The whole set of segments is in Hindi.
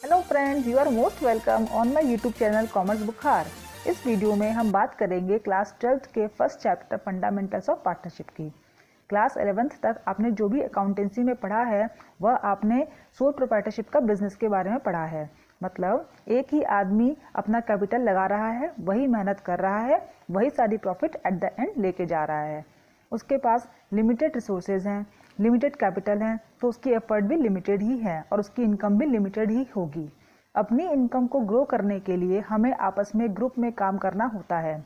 Hello friends, you are most welcome on my YouTube channel Commerce Bukhar. इस वीडियो में हम बात करेंगे क्लास 12th के first chapter fundamentals of partnership की। क्लास 11th तक आपने जो भी अकाउंटेंसी में पढ़ा है वह आपने सोल प्रोप्राइटरशिप का बिजनेस के बारे में पढ़ा है। मतलब एक ही आदमी अपना कैपिटल लगा रहा है, वही मेहनत कर रहा है, वही सारी प्रॉफिट एट द एंड लेके जा रहा है। उसके पास लिमिटेड रिसोर्सेज हैं, लिमिटेड कैपिटल है, तो उसकी एफर्ट भी लिमिटेड ही है और उसकी इनकम भी लिमिटेड ही होगी। अपनी इनकम को ग्रो करने के लिए हमें आपस में ग्रुप में काम करना होता है,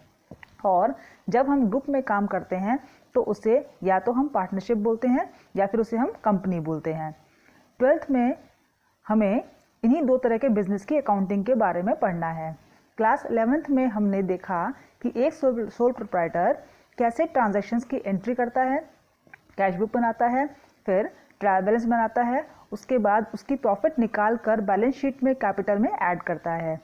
और जब हम ग्रुप में काम करते हैं तो उसे या तो हम पार्टनरशिप बोलते हैं या फिर उसे हम कंपनी बोलते हैं। 12th में हमें इन्हीं दो तरह के बिजनेस की अकाउंटिंग के बारे में पढ़ना है। क्लास 11th में हमने देखा कि एक सोल प्रोप्राइटर कैसे ट्रांजैक्शंस की एंट्री करता है, कैश बुक बनाता है, फिर ट्रायल बैलेंस बनाता है, उसके बाद उसकी प्रॉफिट निकाल कर बैलेंस शीट में कैपिटल में ऐड करता है।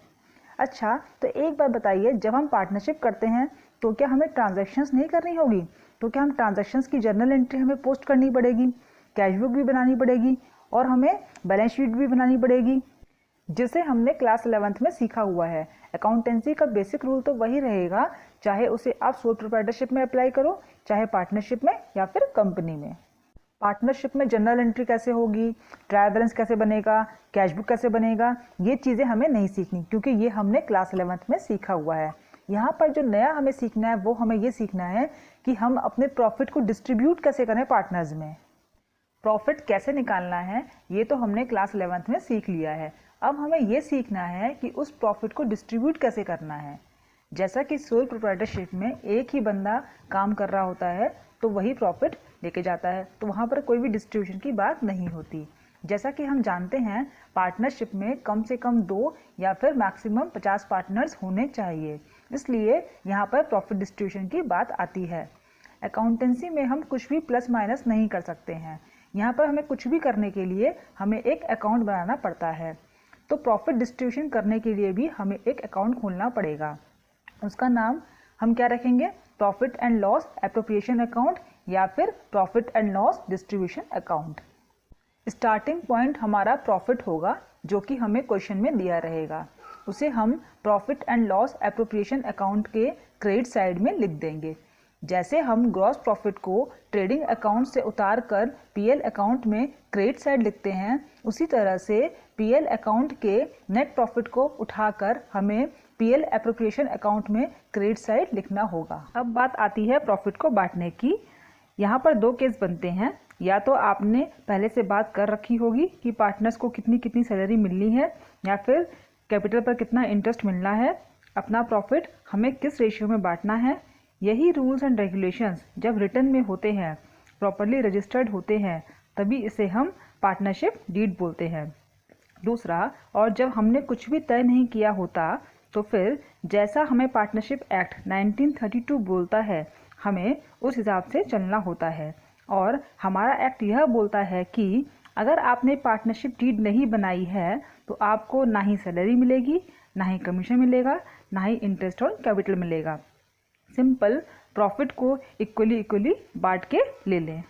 अच्छा, तो एक बात बताइए, जब हम पार्टनरशिप करते हैं तो क्या हमें ट्रांजैक्शंस नहीं करनी होगी? तो क्या हम ट्रांजैक्शंस की जर्नल एंट्री हमें पोस्ट करनी पड़ेगी, कैश बुक भी बनानी पड़ेगी और हमें बैलेंस शीट भी बनानी पड़ेगी, जिसे हमने क्लास 11th में सीखा हुआ है। अकाउंटेंसी का बेसिक रूल तो वही रहेगा, चाहे उसे आप सोल प्रोप्राइटरशिप में अप्लाई करो, चाहे पार्टनरशिप में या फिर कंपनी में। पार्टनरशिप में जनरल एंट्री कैसे होगी, ट्रायल बैलेंस कैसे बनेगा, कैश बुक कैसे बनेगा, ये चीज़ें हमें नहीं सीखनी, क्योंकि ये हमने क्लास 11th में सीखा हुआ है। यहाँ पर जो नया हमें सीखना है वो हमें ये सीखना है कि हम अपने प्रॉफिट को डिस्ट्रीब्यूट कैसे करें पार्टनर्स में। प्रॉफिट कैसे निकालना है ये तो हमने क्लास 11th में सीख लिया है। अब हमें ये सीखना है कि उस प्रॉफिट को डिस्ट्रीब्यूट कैसे करना है। जैसा कि सोल प्रोप्राइटरशिप में एक ही बंदा काम कर रहा होता है तो वही प्रॉफिट लेके जाता है, तो वहाँ पर कोई भी डिस्ट्रीब्यूशन की बात नहीं होती। जैसा कि हम जानते हैं, पार्टनरशिप में कम से कम 2 या फिर मैक्सिमम 50 पार्टनर्स होने चाहिए, इसलिए यहाँ पर प्रॉफिट डिस्ट्रीब्यूशन की बात आती है। अकाउंटेंसी में हम कुछ भी प्लस माइनस नहीं कर सकते हैं। यहाँ पर हमें कुछ भी करने के लिए हमें एक अकाउंट बनाना पड़ता है, तो प्रॉफिट डिस्ट्रीब्यूशन करने के लिए भी हमें एक अकाउंट खोलना पड़ेगा। उसका नाम हम क्या रखेंगे? Profit and loss appropriation account या फिर profit and loss distribution account. Starting point हमारा प्रॉफिट होगा, जो कि हमें क्वेश्चन में दिया रहेगा। उसे हम profit and loss appropriation account के क्रेडिट साइड में लिख देंगे। जैसे हम ग्रॉस प्रॉफिट को ट्रेडिंग अकाउंट से उतार कर पीएल अकाउंट में क्रेडिट साइड लिखते हैं, उसी तरह से पीएल अकाउंट के नेट प्रॉफिट को उठाकर हमें पीएल एप्रोप्रिएशन अकाउंट में क्रेडिट साइड लिखना होगा। अब बात आती है प्रॉफिट को बांटने की। यहाँ पर 2 केस बनते हैं। या तो आपने पहले से बात कर रखी होगी कि पार्टनर्स को कितनी कितनी सैलरी मिलनी है, या फिर कैपिटल पर कितना इंटरेस्ट मिलना है, अपना प्रॉफिट हमें किस रेशियो में बांटना है। यही रूल्स एंड रेगुलेशंस जब रिटर्न में होते हैं, प्रॉपरली रजिस्टर्ड होते हैं, तभी इसे हम पार्टनरशिप डीड बोलते हैं। दूसरा, और जब हमने कुछ भी तय नहीं किया होता तो फिर जैसा हमें पार्टनरशिप एक्ट 1932 बोलता है, हमें उस हिसाब से चलना होता है। और हमारा एक्ट यह बोलता है कि अगर आपने पार्टनरशिप डीड नहीं बनाई है तो आपको ना ही सैलरी मिलेगी, ना ही कमीशन मिलेगा, ना ही इंटरेस्ट और कैपिटल मिलेगा। सिंपल, प्रॉफिट को इक्वली बांट के ले लें।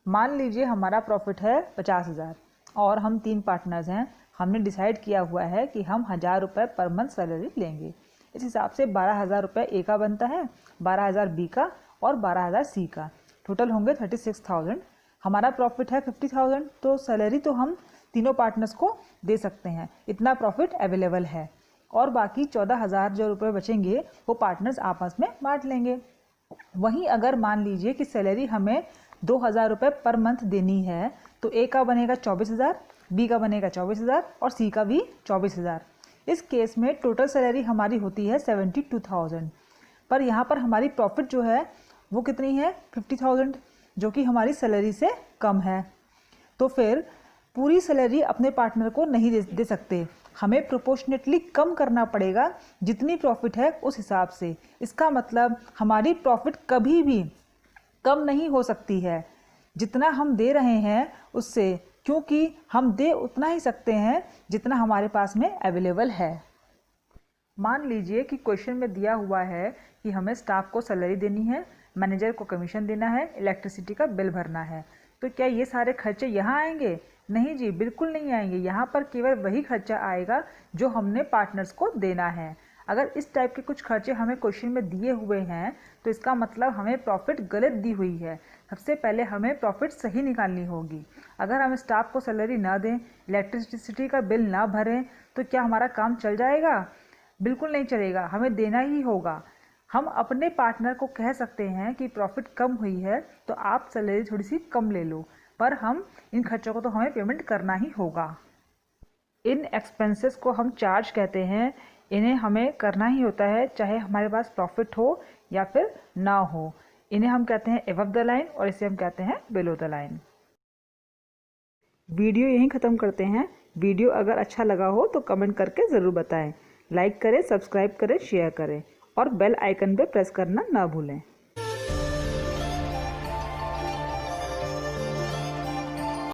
मान लीजिए हमारा प्रॉफिट है 50,000 और हम 3 पार्टनर्स हैं। हमने डिसाइड किया हुआ है कि हम 1,000 रुपये पर मंथ सैलरी लेंगे। इस हिसाब से 12,000 रुपये ए का बनता है, 12,000 बी का और 12,000 सी का। टोटल होंगे 36,000। हमारा प्रॉफिट है 50,000, तो सैलरी तो हम तीनों पार्टनर्स को दे सकते हैं, इतना प्रॉफिट अवेलेबल है। और बाकी 14,000 जो रुपये बचेंगे वो पार्टनर्स आपस में बांट लेंगे। वहीं अगर मान लीजिए कि सैलरी हमें 2,000 रुपये पर मंथ देनी है, तो ए का बनेगा 24,000, बी का बनेगा 24,000 और सी का भी 24,000। इस केस में टोटल सैलरी हमारी होती है 72,000, पर यहाँ पर हमारी प्रॉफिट जो है वो कितनी है? 50,000, जो कि हमारी सैलरी से कम है। तो फिर पूरी सैलरी अपने पार्टनर को नहीं दे सकते, हमें प्रोपोर्शनेटली कम करना पड़ेगा, जितनी प्रॉफिट है उस हिसाब से। इसका मतलब हमारी प्रॉफिट कभी भी कम नहीं हो सकती है जितना हम दे रहे हैं उससे, क्योंकि हम दे उतना ही सकते हैं जितना हमारे पास में अवेलेबल है। मान लीजिए कि क्वेश्चन में दिया हुआ है कि हमें स्टाफ को सैलरी देनी है, मैनेजर को कमीशन देना है, इलेक्ट्रिसिटी का बिल भरना है, तो क्या ये सारे खर्चे यहाँ आएंगे? नहीं जी, बिल्कुल नहीं आएंगे। यहाँ पर केवल वही खर्चा आएगा जो हमने पार्टनर्स को देना है। अगर इस टाइप के कुछ खर्चे हमें क्वेश्चन में दिए हुए हैं तो इसका मतलब हमें प्रॉफिट गलत दी हुई है। सबसे पहले हमें प्रॉफिट सही निकालनी होगी। अगर हम स्टाफ को सैलरी ना दें, इलेक्ट्रिसिटी का बिल ना भरें, तो क्या हमारा काम चल जाएगा? बिल्कुल नहीं चलेगा, हमें देना ही होगा। हम अपने पार्टनर को कह सकते हैं कि प्रॉफिट कम हुई है तो आप सैलरी थोड़ी सी कम ले लो, पर हम इन खर्चों को तो हमें पेमेंट करना ही होगा। इन एक्सपेंसेस को हम चार्ज कहते हैं। इन्हें हमें करना ही होता है, चाहे हमारे पास प्रॉफिट हो या फिर ना हो। इन्हें हम कहते हैं एबव द लाइन और इसे हम कहते हैं बिलो द लाइन। वीडियो यहीं ख़त्म करते हैं। वीडियो अगर अच्छा लगा हो तो कमेंट करके ज़रूर बताएं। लाइक करें, सब्सक्राइब करें, शेयर करें और बेल आइकन पे प्रेस करना ना भूलें।